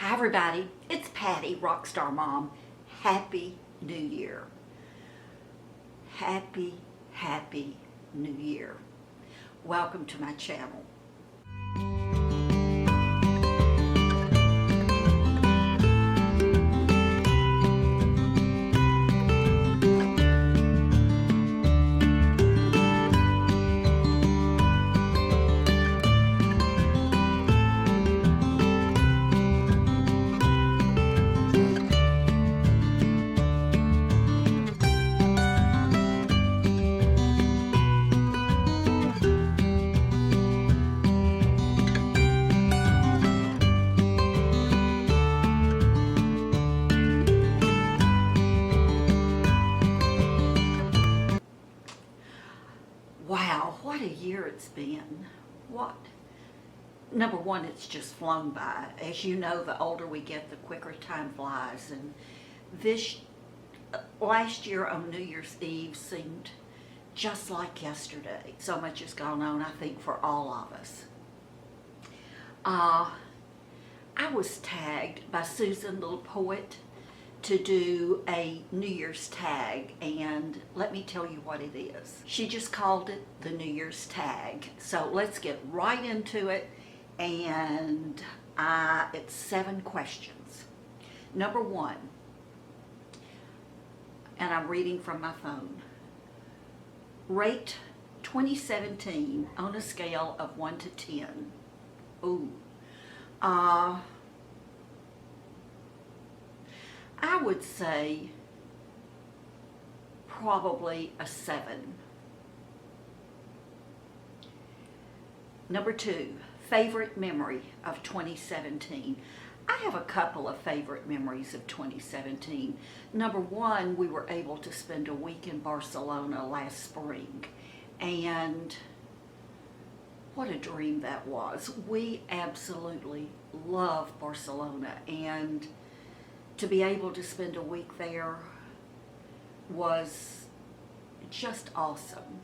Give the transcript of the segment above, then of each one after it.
Hi everybody, it's Patty, Rockstar Mom. Happy New Year. Happy New Year. Welcome to my channel. Wow, what a year it's been. Number one, it's just flown by. As you know, the older we get, the quicker time flies. And last year on New Year's Eve seemed just like yesterday. So much has gone on, I think, for all of us. I was tagged by Susan, Little Poet, to do a New Year's tag, and let me tell you what it is. She just called it the New Year's tag. So let's get right into it, and it's 7 questions. Number 1, and I'm reading from my phone. Rate 2017 on a scale of 1 to 10. Ooh. I would say probably a 7. Number 2, favorite memory of 2017. I have a couple of favorite memories of 2017. Number 1, we were able to spend a week in Barcelona last spring, and what a dream that was. We absolutely love Barcelona, and to be able to spend a week there was just awesome.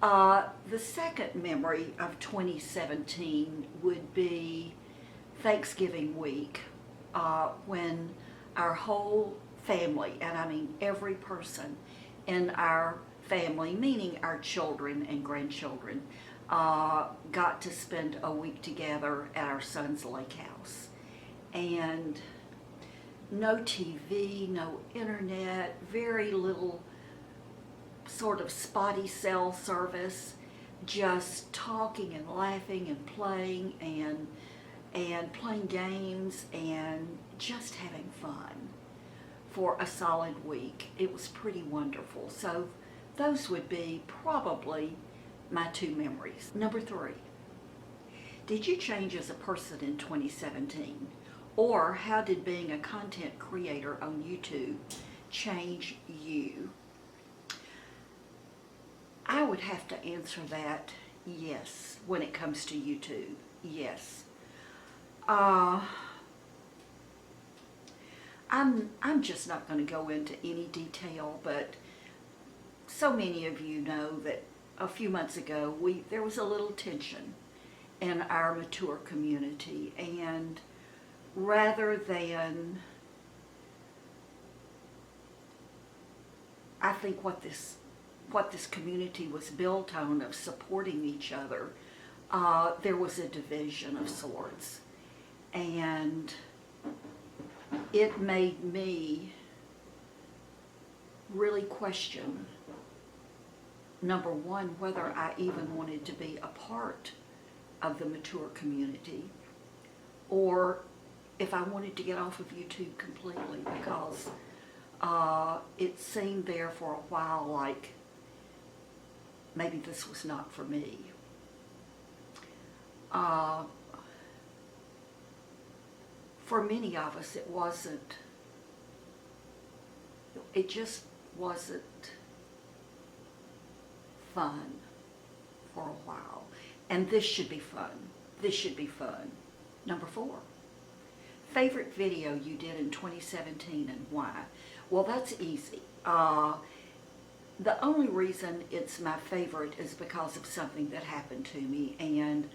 The second memory of 2017 would be Thanksgiving week, when our whole family, and I mean every person in our family, meaning our children and grandchildren, got to spend a week together at our son's lake house. And no TV, no internet, very little sort of spotty cell service, just talking and laughing and playing and playing games and just having fun for a solid week. It was pretty wonderful. So those would be probably my 2 memories. Number 3, did you change as a person in 2017? Or how did being a content creator on YouTube change you? I would have to answer that yes, when it comes to YouTube, yes. I'm just not going to go into any detail, but so many of you know that a few months ago there was a little tension in our mature community, and rather than, I think what this community was built on, of supporting each other, there was a division of sorts, and it made me really question, number 1, whether I even wanted to be a part of the mature community, or if I wanted to get off of YouTube completely, because it seemed there for a while like maybe this was not for me. For many of us, it just wasn't fun for a while. And this should be fun. This should be fun. Number 4. Favorite video you did in 2017 and why? Well, that's easy. The only reason it's my favorite is because of something that happened to me, and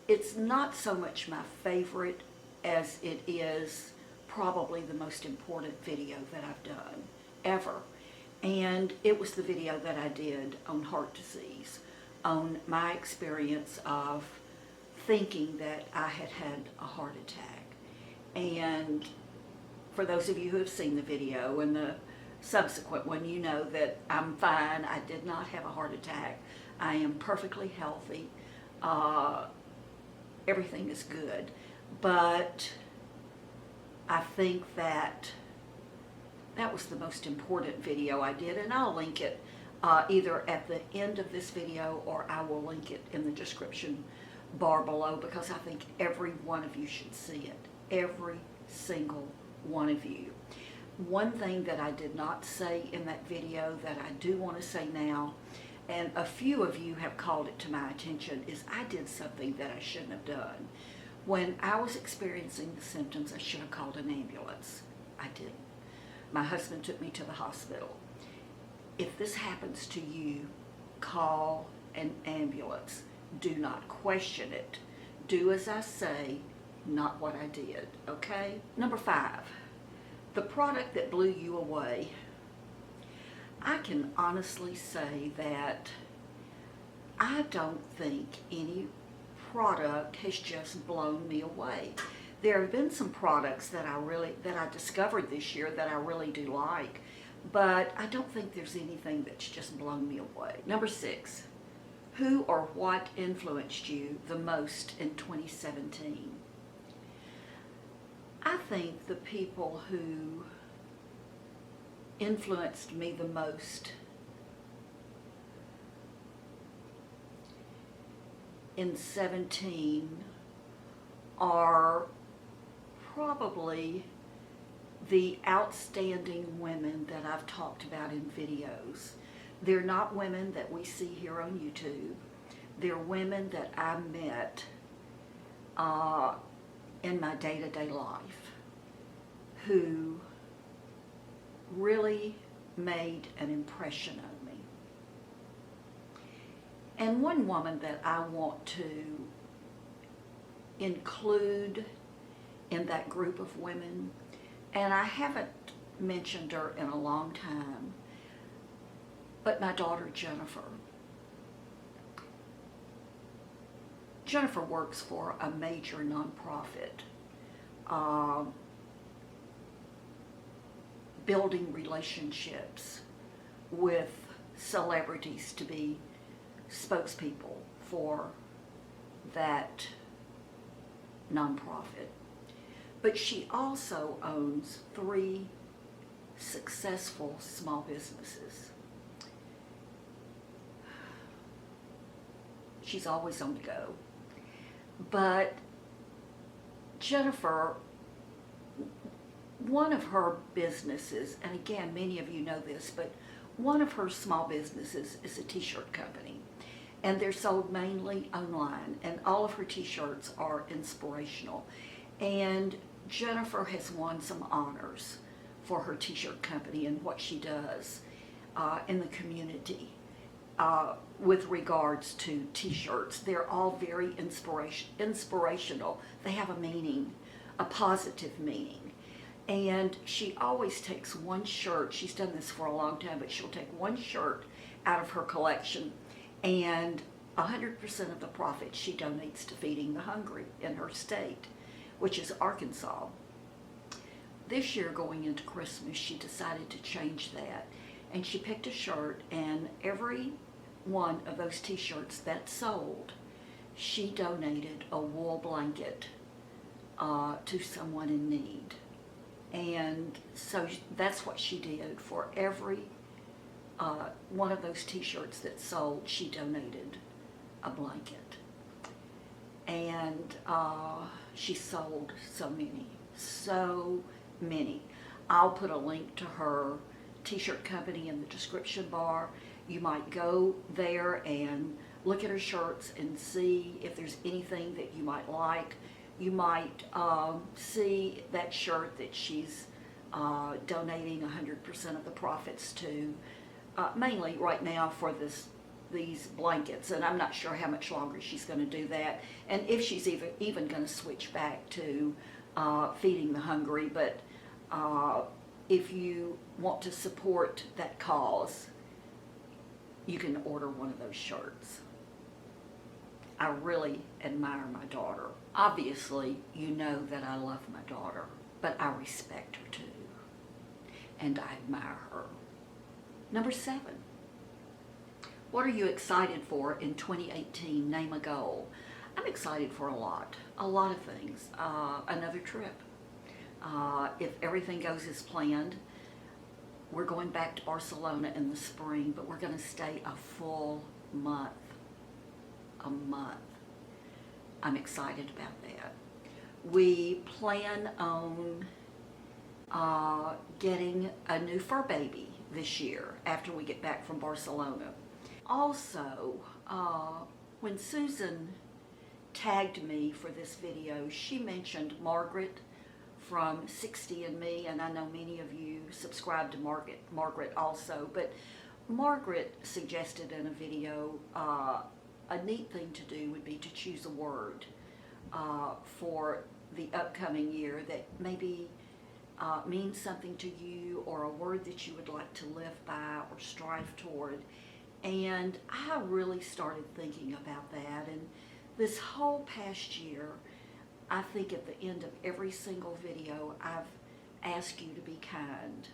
It's not so much my favorite as it is probably the most important video that I've done ever. And it was the video that I did on heart disease, on my experience of thinking that I had had a heart attack. And for those of you who have seen the video and the subsequent one, you know that I'm fine. I did not have a heart attack. I am perfectly healthy. Everything is good. But I think that was the most important video I did, and I'll link it either at the end of this video, or I will link it in the description bar below, because I think every one of you should see it. Every single one of you. One thing that I did not say in that video that I do want to say now, and a few of you have called it to my attention, is I did something that I shouldn't have done. When I was experiencing the symptoms, I should have called an ambulance. I didn't. My husband took me to the hospital. If this happens to you, call an ambulance. Do not question it. Do as I say, not what I did, okay? Number 5, the product that blew you away. I can honestly say that I don't think any product has just blown me away. There have been some products that I discovered this year that I really do like, but I don't think there's anything that's just blown me away. Number 6, who or what influenced you the most in 2017? I think the people who influenced me the most in 17 are probably the outstanding women that I've talked about in videos. They're not women that we see here on YouTube. They're women that I met in my day-to-day life who really made an impression on me. And one woman that I want to include in that group of women, and I haven't mentioned her in a long time, but my daughter Jennifer. Jennifer works for a major nonprofit, building relationships with celebrities to be spokespeople for that nonprofit. But she also owns 3 successful small businesses. She's always on the go. But Jennifer, one of her businesses, and again, many of you know this, but one of her small businesses is a t-shirt company. And they're sold mainly online, and all of her t-shirts are inspirational. And Jennifer has won some honors for her t-shirt company and what she does in the community with regards to t-shirts. They're all very inspirational. They have a meaning, a positive meaning. And she always takes one shirt. She's done this for a long time, but she'll take one shirt out of her collection, and 100% of the profit she donates to feeding the hungry in her state, which is Arkansas. This year, going into Christmas, she decided to change that, and she picked a shirt, and every one of those t-shirts that sold, she donated a wool blanket to someone in need. And so that's what she did. For every one of those t-shirts that sold, she donated a blanket. And she sold so many. I'll put a link to her t-shirt company in the description bar. You might go there and look at her shirts and see if there's anything that you might like. You might see that shirt that she's donating 100% of the profits to, mainly right now for this these blankets, and I'm not sure how much longer she's going to do that, and if she's even going to switch back to feeding the hungry. But if you want to support that cause, you can order one of those shirts. I really admire my daughter. Obviously, you know that I love my daughter, but I respect her too, and I admire her. Number 7. What are you excited for in 2018? Name a goal. I'm excited for a lot of things. Another trip. If everything goes as planned, we're going back to Barcelona in the spring, but we're going to stay a full month. A month. I'm excited about that. We plan on getting a new fur baby this year after we get back from Barcelona. Also, when Susan tagged me for this video, she mentioned Margaret from 60andMe, and I know many of you subscribe to Margaret also, but Margaret suggested in a video a neat thing to do would be to choose a word for the upcoming year that maybe means something to you, or a word that you would like to live by or strive toward. And I really started thinking about that, and this whole past year, I think at the end of every single video, I've asked you to be kind.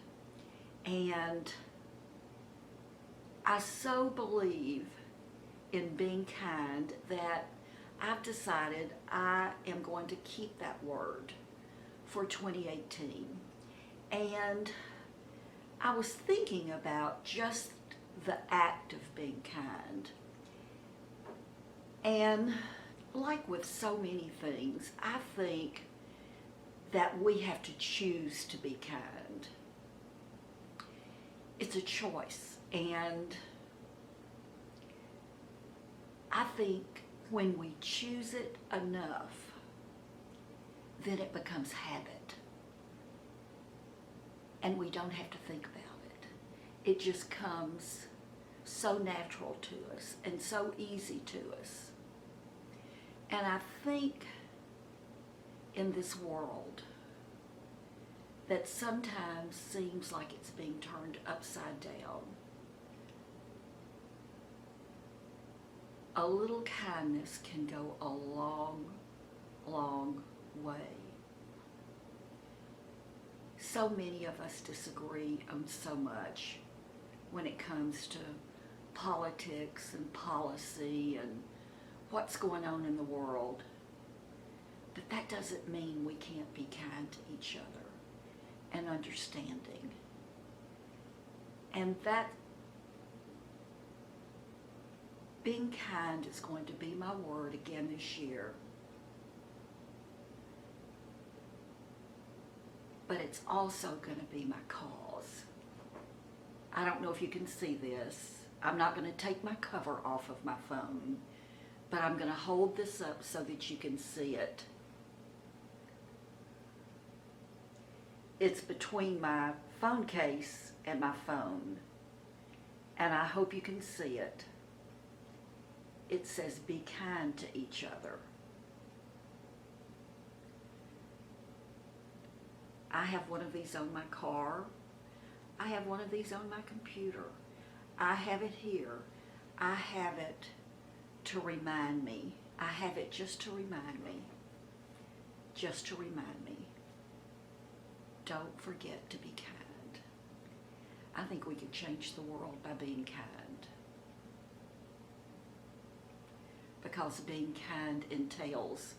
And I so believe in being kind that I've decided I am going to keep that word for 2018. And I was thinking about just the act of being kind. And like with so many things, I think that we have to choose to be kind. It's a choice, and I think when we choose it enough, then it becomes habit. And we don't have to think about it. It just comes so natural to us and so easy to us. And I think in this world that sometimes seems like it's being turned upside down, a little kindness can go a long, long way. So many of us disagree on so much when it comes to politics and policy and what's going on in the world. But that doesn't mean we can't be kind to each other and understanding. And that being kind is going to be my word again this year. But it's also going to be my cause. I don't know if you can see this. I'm not going to take my cover off of my phone, but I'm going to hold this up so that you can see it. It's between my phone case and my phone, and I hope you can see it. It says, "Be kind to each other." I have one of these on my car. I have one of these on my computer. I have it here. I have it to remind me. I have it just to remind me. Just to remind me. Don't forget to be kind. I think we can change the world by being kind. Because being kind entails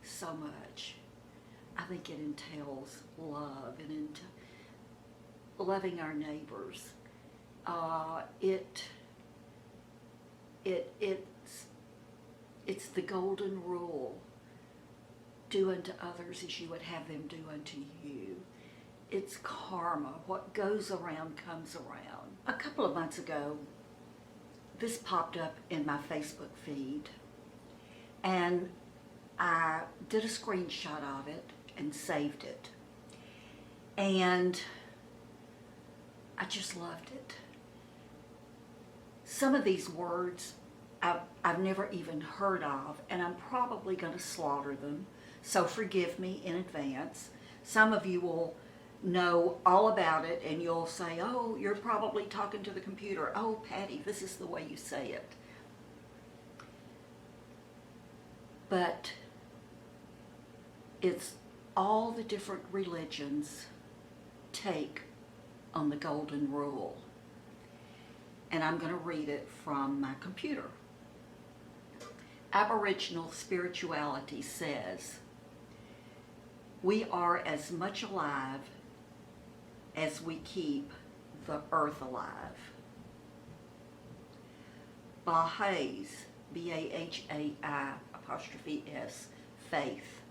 so much. I think it entails love and loving our neighbors. It's the golden rule. Do unto others as you would have them do unto you. It's karma. What goes around comes around. A couple of months ago, this popped up in my Facebook feed, and I did a screenshot of it and saved it. And I just loved it. Some of these words I've never even heard of, and I'm probably going to slaughter them, so forgive me in advance. Some of you will know all about it, and you'll say, oh, you're probably talking to the computer. Oh, Patty, this is the way you say it. But it's all the different religions take on the Golden Rule. And I'm going to read it from my computer. Aboriginal spirituality says, we are as much alive as we keep the earth alive. Baha'is, B-A-H-A-I', faith.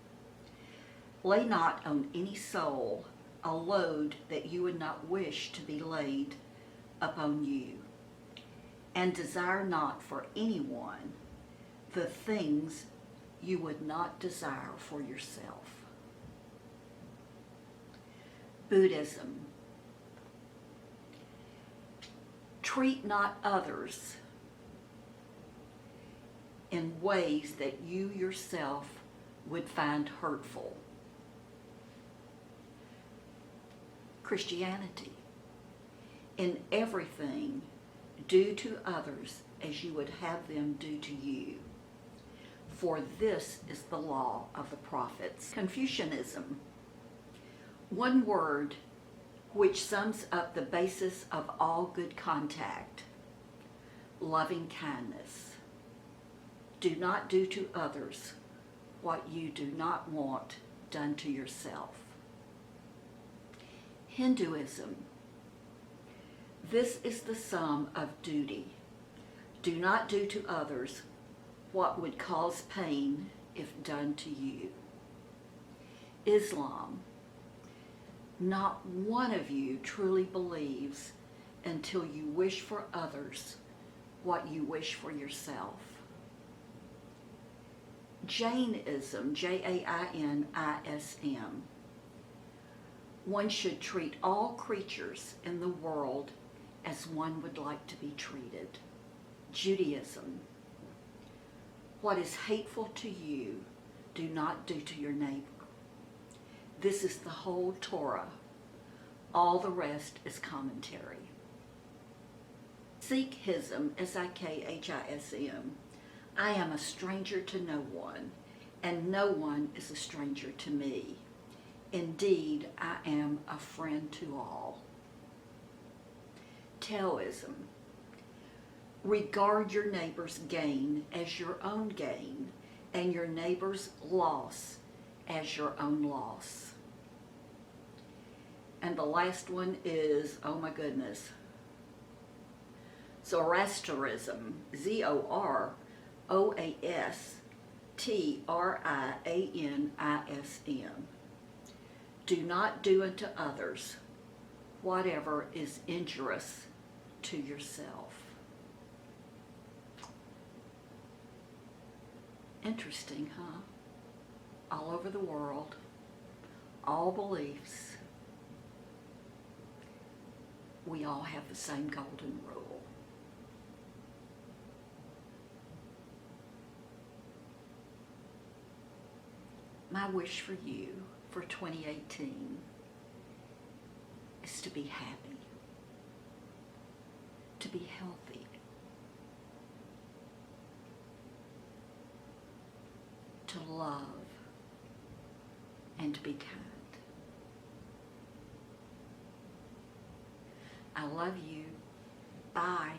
Lay not on any soul a load that you would not wish to be laid upon you, and desire not for anyone the things you would not desire for yourself. Buddhism. Treat not others in ways that you yourself would find hurtful. Christianity. In everything, do to others as you would have them do to you. For this is the law of the prophets. Confucianism. One word which sums up the basis of all good contact. Loving kindness. Do not do to others what you do not want done to yourself. Hinduism. This is the sum of duty. Do not do to others what would cause pain if done to you. Islam. Not one of you truly believes until you wish for others what you wish for yourself. Jainism, Jainism. One should treat all creatures in the world as one would like to be treated. Judaism. What is hateful to you, do not do to your neighbor. This is the whole Torah. All the rest is commentary. Sikhism, Sikhism. I am a stranger to no one, and no one is a stranger to me. Indeed, I am a friend to all. Taoism. Regard your neighbor's gain as your own gain, and your neighbor's loss as your own loss. And the last one is, oh my goodness, Zoroastrianism, Zoroastrianism. Do not do unto others whatever is injurious to yourself. Interesting, huh? All over the world, all beliefs, we all have the same golden rule. My wish for you for 2018 is to be happy, to be healthy, to love, and to be kind. I love you. Bye.